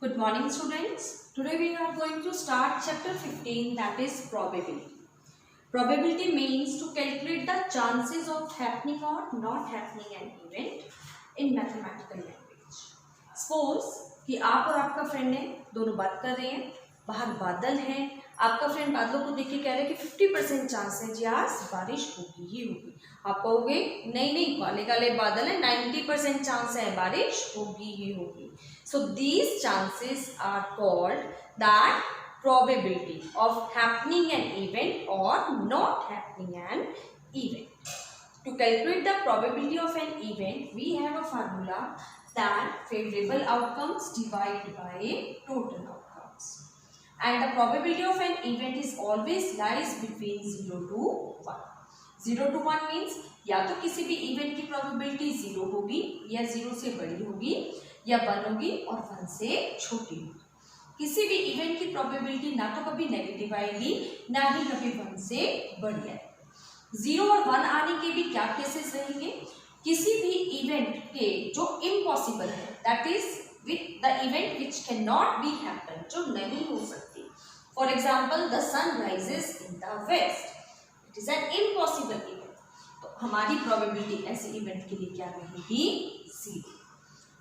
Good morning, students. Today we are going to start chapter 15, that is probability. Probability means to calculate the chances of happening or not happening an event in mathematical language. Suppose कि आप और आपका friend है, दोनों बात कर रहे हैं, बाहर बादल हैं, आपका फ्रेंड बादलों को देख के कह रहे हैं कि 50% चांस है जी आज बारिश होगी ही होगी। आप कहोगे नहीं काले काले बादल है, 90% चांस है बारिश होगी ही होगी। So these chances are called that probability of happening an event or not happening an event. To calculate the probability of an event, we have a formula that favorable outcomes divided by total outcomes. And the probability of an event is always lies between 0 to 1. 0 to 1 means या तो किसी भी event की probability 0 होगी या 0 से बड़ी होगी या 1 होगी और 1 से छोटी होगी। किसी भी इवेंट की प्रोबेबिलिटी ना तो कभी नेगेटिव आएगी ना ही कभी 1 से बड़ी आएगी। 0 और 1 आने के भी क्या केसेस रहेंगे? किसी भी इवेंट के जो इम्पॉसिबल है, that is with the event which can not be happen, जो नहीं हो सकती। For example the sun rises in the west, it is an impossible event. तो हमारी प्रोबेबिलिटी ऐसे इवेंट के लिए क्या रहेगी? 0।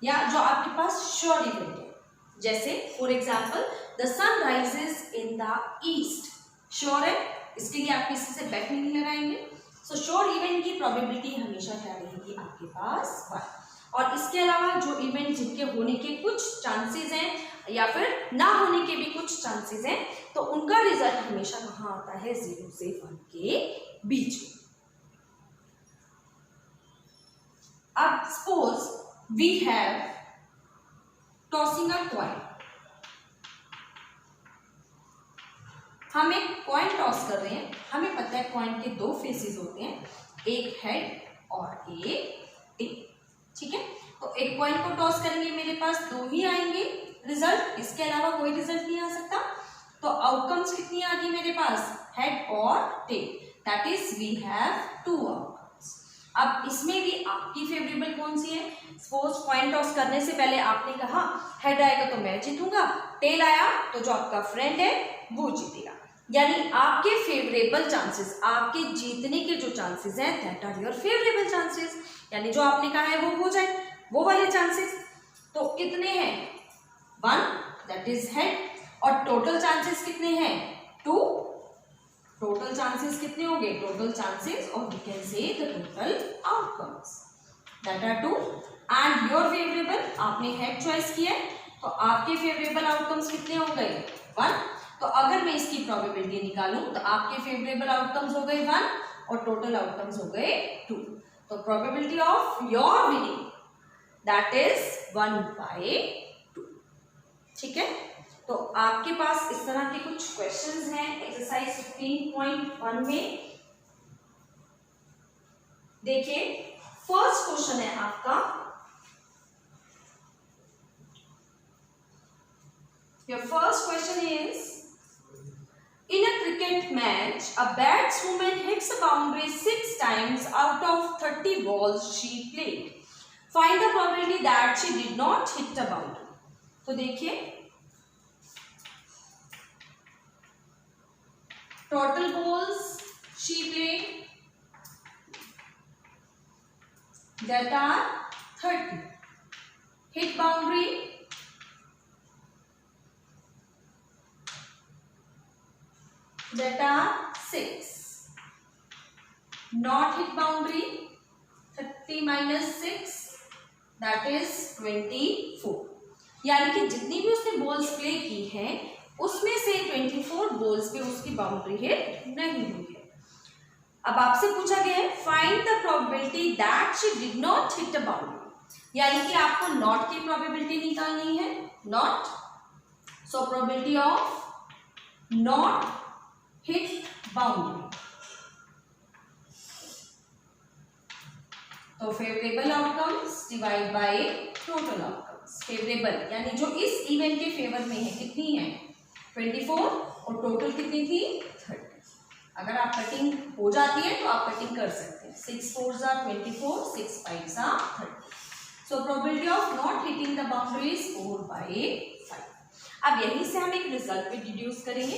या जो आपके पास श्योर इवेंट है, जैसे for example the sun rises in the east, sure है, इसके लिए आप किसी से बैक नहीं लगाएंगे। सो श्योर इवेंट की प्रोबेबिलिटी हमेशा क्या रहेगी आपके पास? 1। और इसके अलावा जो इवेंट जिनके होने के कुछ चांसेस हैं या फिर ना होने के भी कुछ चांसेस हैं, तो उनका रिजल्ट हमेशा कहाँ आता है? 0 से 1 के बीच में। अब suppose we have tossing a coin. हम एक कॉइन टॉस कर रहे हैं, हमें पता है कॉइन के 2 फेसेस होते हैं, एक हेड और एक टेल, ठीक है। तो एक कॉइन को टॉस करेंगे, मेरे पास 2 ही आएंगे रिजल्ट, इसके अलावा कोई रिजल्ट नहीं आ सकता। तो आउटकम्स कितनी आ गई मेरे पास? हेड और tail, that is we have 2 outcomes. अब इसमें भी आपकी फेवरेबल कौन सी है? सपोज कॉइन टॉस करने से पहले आपने कहा हेड आएगा तो मैं जीतूंगा, टेल आया तो जो आपका फ्रेंड है वो जीतेगा। यानी आपके फेवरेबल चांसेस, आपके जीतने के जो चांसेस हैं, that are your favourable chances. यानी जो आपने कहा है वो हो जाए, वो वाले चांसेस। तो कितने हैं? 1, दैट इज हेड। और टोटल चांसेस कितने हैं? 2। टोटल चांसेस कितने हो गए? टोटल चांसेस, और we can say the total outcomes that are 2। And your favourable, आपने हेड चॉइस किया है तो आपके फेवरेबल आउटकम्स कितने हो गए? 1। तो अगर मैं इसकी प्रोबेबिलिटी निकालूं तो आपके फेवरेबल आउटकम्स हो गए 1 और टोटल आउटकम्स हो गए 2। तो probability of your winning that is 1/2, ठीक है। तो आपके पास इस तरह के कुछ क्वेश्चंस हैं एक्सरसाइज 15.1 में। देखिए फर्स्ट क्वेश्चन है आपका, your first question is, in a cricket match a batswoman hits a boundary 6 times out of 30 balls she played. Find the probability that she did not hit a boundary. तो देखिए total balls she played that are 30, hit boundary that are 6, not hit boundary 30 minus 6 that is 24। यानी कि जितनी भी उसने balls play की हैं उसमें से 24 बॉल्स पे उसकी बाउंड्री हिट नहीं हुई है। अब आपसे पूछा गया है find the probability that she did not hit a boundary, यानी कि आपको नॉट की प्रोबेबिलिटी निकालनी है। Not, so probability of not hit boundary, तो favourable outcomes divide by total outcomes. Favourable यानी जो इस इवेंट के फेवर में है कितनी है? 24 और टोटल कितनी थी? 30। अगर आप कटिंग हो जाती है तो आप कटिंग कर सकते हैं। 6 4s are 24, 6 5s are 30। So probability of not hitting the boundary is 4/5। अब यहीं से हम एक रिजल्ट भी डिड्यूस करेंगे।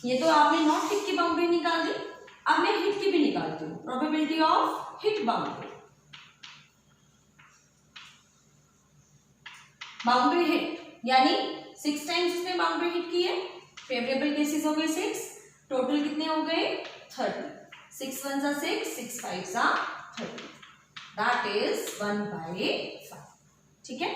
ये तो आपने नॉट हिट की बाउंड्री निकाल दी, अब मैं हिट की भी निकालती हूँ। Probability of hit boundary, boundary hit यानी 6 टाइम्स उसने बाउंड्री हिट की है, फेवरेबल केसेस हो गए 6, टोटल कितने हो गए 30। 6 1 जा 6, 6 5 जा 30, दैट इज 1/5। ठीक है,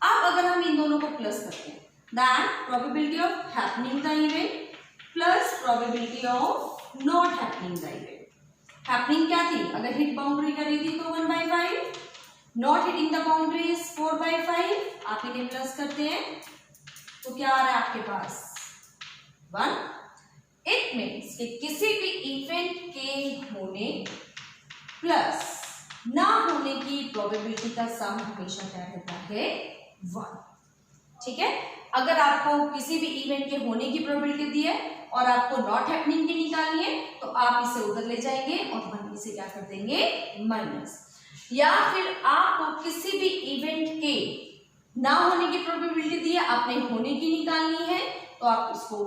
अब अगर हम इन दोनों को प्लस करते हैं, then probability of happening the event plus probability of not happening the event. Happening क्या थी, अगर हिट बाउंड्री करी थी तो 1/5, not hitting the boundary is 4/5। आप इन्हें प्लस करते हैं तो क्या आ रहा है आपके पास 1। इट मीन्स कि किसी भी इवेंट के होने प्लस ना होने की प्रोबेबिलिटी का सम हमेशा क्या रहता है 1। ठीक है, अगर आपको किसी भी इवेंट के होने की प्रोबेबिलिटी दी है और आपको नॉट हैपनिंग की निकालनी है तो आप इसे उधर ले जाएंगे और 1 में से क्या कर देंगे माइनस। या फिर आपको किसी भी इवेंट के ना होने की प्रोबेबिलिटी दी है, आपने होने की निकालनी है तो आप इसको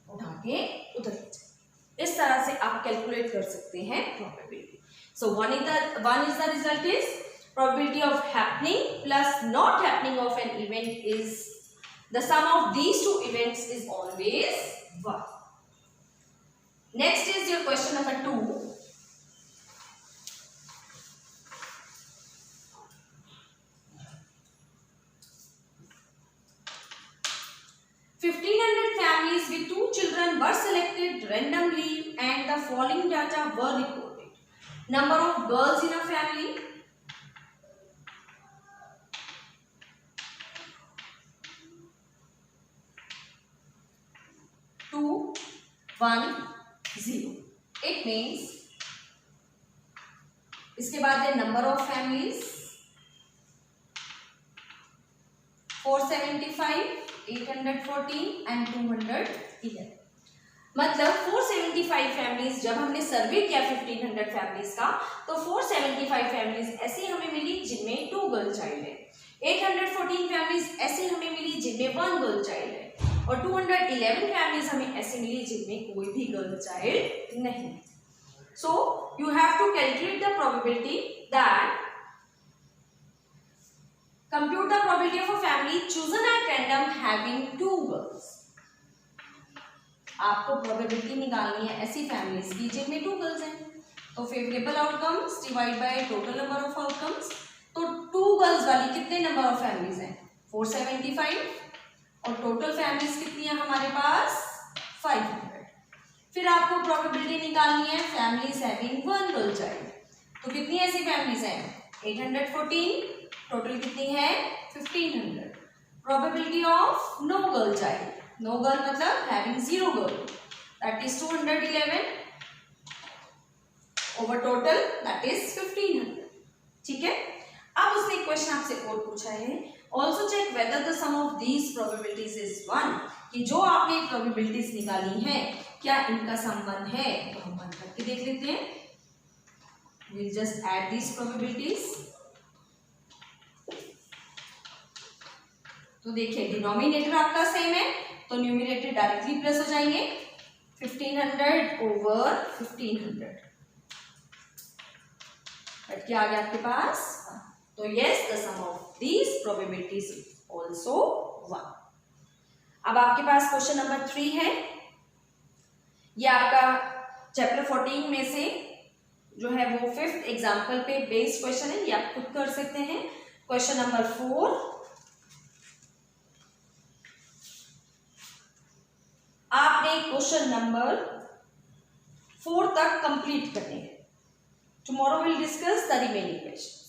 उठा के उधर ले जाएंगे। इस तरह से आप कैलकुलेट कर सकते हैं probability. So one is the result is probability of happening plus not happening of an event is the sum of these two events is always 1। Next is your question number 2। 1500 families with 2 children were selected randomly and the following data were reported. Number of girls in a family, two, 1, 0. It means इसके बाद है number of families 475, 814 and 211। मतलब 475 families जब हमने सर्वे किया 1500 families का तो 475 families ऐसी हमें मिली जिनमें 2 गर्ल चाइल्ड है, 814 फैमिलीज ऐसी हमें मिली जिनमें 1 गर्ल चाइल्ड है और 211 फैमिलीज हमें ऐसी मिली जिनमें कोई भी गर्ल चाइल्ड नहीं है। So you have to calculate the probability that compute the probability of a family chosen at random having 2 girls। आपको प्रोबेबिलिटी निकालनी है ऐसी फैमिलीज की जिनमें 2 गर्ल्स हैं। तो favourable outcomes divide by total number of outcomes. तो 2 गर्ल्स वाली कितने नंबर ऑफ फैमिलीज हैं 475 और टोटल फैमिलीज कितनी है हमारे पास 500। फिर आपको प्रोबेबिलिटी निकालनी है फैमिलीज हैविंग 1 गर्ल चाइल्ड। तो कितनी ऐसी फैमिलीज हैं 814, टोटल कितनी है 1500। Probability of no girl child, no girl मतलब having 0 girl, that is 211 over total that is 1500। ठीक है, अब उसने क्वेश्चन आपसे और पूछा है also check whether the sum of these probabilities is 1, कि जो आपने प्रोबेबिलिटीज निकाली है क्या इनका सम 1 है। तो हम 1 करके देख लेते हैं। we'll just add these probabilities। तो देखिए डिनोमिनेटर आपका सेम है तो न्यूमरेटर डायरेक्टली प्लस हो जाएंगे 1500 ओवर 1500, बट क्या आ गया आपके पास 1। तो yes the sum of these probabilities also 1। अब आपके पास क्वेश्चन नंबर 3 है। ये आपका चैप्टर 14 में से जो है वो 5th एग्जाम्पल पे बेस्ड क्वेश्चन है, ये आप खुद कर सकते हैं। क्वेश्चन नंबर 4, आपने क्वेश्चन नंबर 4 तक कंप्लीट करने हैं। Tomorrow will discuss the remaining question.